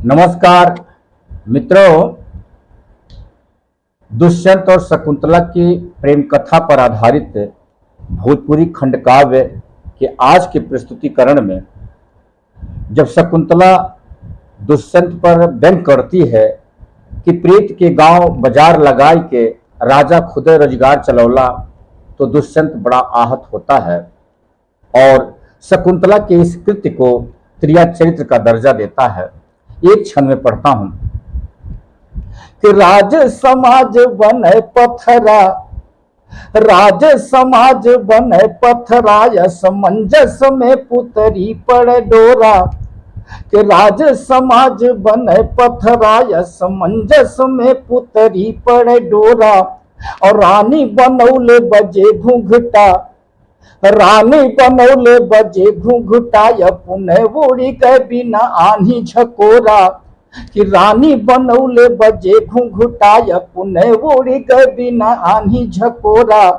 नमस्कार मित्रों। दुष्यंत और शकुंतला की प्रेम कथा पर आधारित भोजपुरी खंड काव्य के आज के प्रस्तुतिकरण में जब शकुंतला दुष्यंत पर व्यंग करती है कि प्रीत के गांव बाजार लगाई के राजा खुदे रोजगार चलौला, तो दुष्यंत बड़ा आहत होता है और शकुंतला के इस कृत्य को क्रिया चरित्र का दर्जा देता है। एक क्षण में पढ़ता हूं कि राज समाज बने पथरा, राज समाज बने पथरा, असमंजस में पुतरी पड़े डोरा। कि राज समाज बने पथरा, असमंजस में पुतरी पड़े डोरा। और रानी बनौले बजे घूंघटा, रानी बनौले बजे घूंघटा, पुनः उड़ी के बिना आनी झकोरा। कि रानी बनौले बजे घूंघटा, पुनः उड़ी के बिना आनी झकोरा।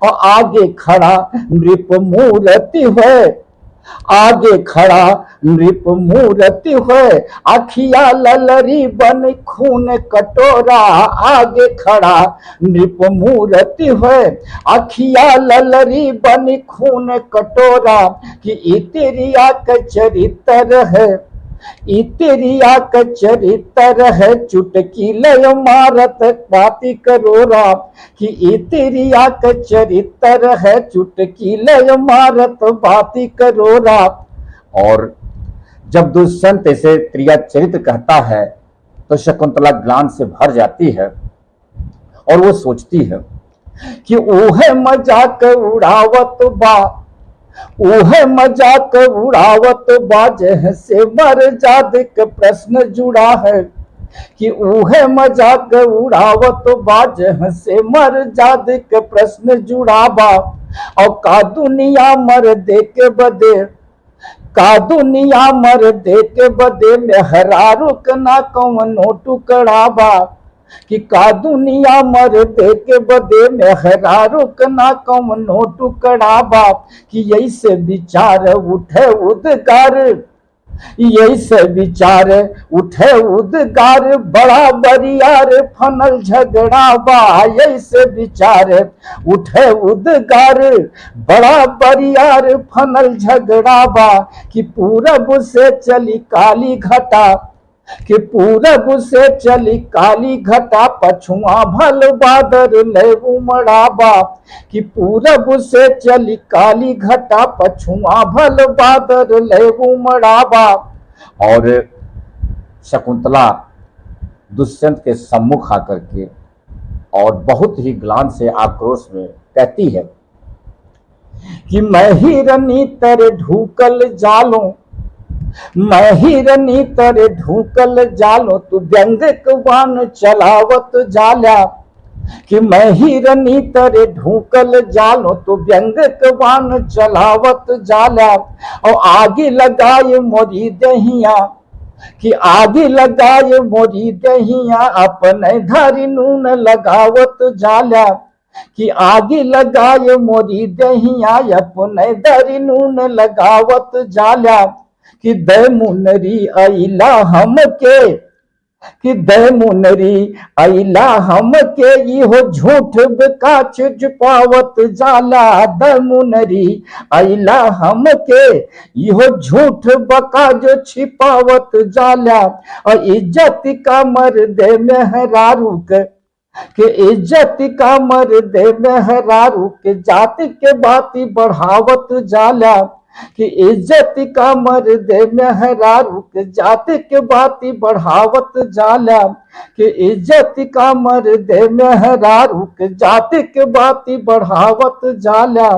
और आगे खड़ा नृप मूर्ति है, आगे खड़ा नृप मूर्ति है, अखिया ललरी बन खून कटोरा। आगे खड़ा नृप मूर्ति है, अखिया ललरी बन खून कटोरा। कि इतरिया का चरित्र है, इतरिया का चरित्र है, चुटकी लय मारत बाती करोरा। कि इतरिया का चरित्र है, चुटकी लय मारत बाती करोरा। और जब दुष्यंत ऐसे क्रिया चरित्र कहता है तो शकुंतला ग्लानि से भर जाती है और वो सोचती है कि ओहे मजाक उड़ावत बा, ओहे मजाक उड़ावत बाजे से मर जाद के प्रश्न जुड़ा है। कि ओहे मजाक उड़ावत बाजे से मर जाद के प्रश्न जुड़ा बा। और का दुनिया मर दे के बदे, का दुनिया मर दे के बदे में हरारू ना कौनो टुकड़ा बा। कि का दुनिया मर दे के बदे में हरारू ना कौनो टुकड़ा बा। कि ऐसे विचार उठे उद्गार, ऐसे विचार उठे उद्गार, बड़ा बरियार फनल झगड़ा बा। ऐसे विचार उठे उद्गार, बड़ा बरियार फनल झगड़ा बा। कि पूरब से चली काली घटा, कि पूरब से चली काली घटा, पछुआ भल बादर ले उमड़ा बा। कि पूरब से चली काली घटा, पछुआ भल बादर ले उमड़ा बा। और शकुंतला दुष्यंत के सम्मुख आकर के और बहुत ही ग्लानि से आक्रोश में कहती है कि मैं हिरनी तर ढूकल जालूं, मैं हिरनी तर ढूकल जालो, तू व्यंग बाण चलावत जाल्या। कि मैं हिरनी तर ढूकल जालो, तू व्यंग बाण चलावत जाल्या। और आगे लगाए मोरी दहिया, कि आगे लगाए मोरी दहिया, अपने धारी नून लगावत जाल्या। कि आगे लगाए मोरी दहिया, अपने धारी नून लगावत जाल्या। कि दे मुनरी अइला हमके, कि दे मुनरी अइला हमके, इहो झूठ बेकाच छुपावत जाला। दे मुनरी अइला हमके, इहो झूठ बका जो छिपावत जाला। और इज्जत का मर्दे मेहरारू के, कि इज्जत का मर्दे मेहरारू के, जाति के बाती बढ़ावत जाला। कि इज्जत का मर्दे मेहरारू के, जाति के बाती बढ़ावत जाला। कि इज्जत का मर्दे मेहरारू के, जाति के बाती बढ़ावत जाला।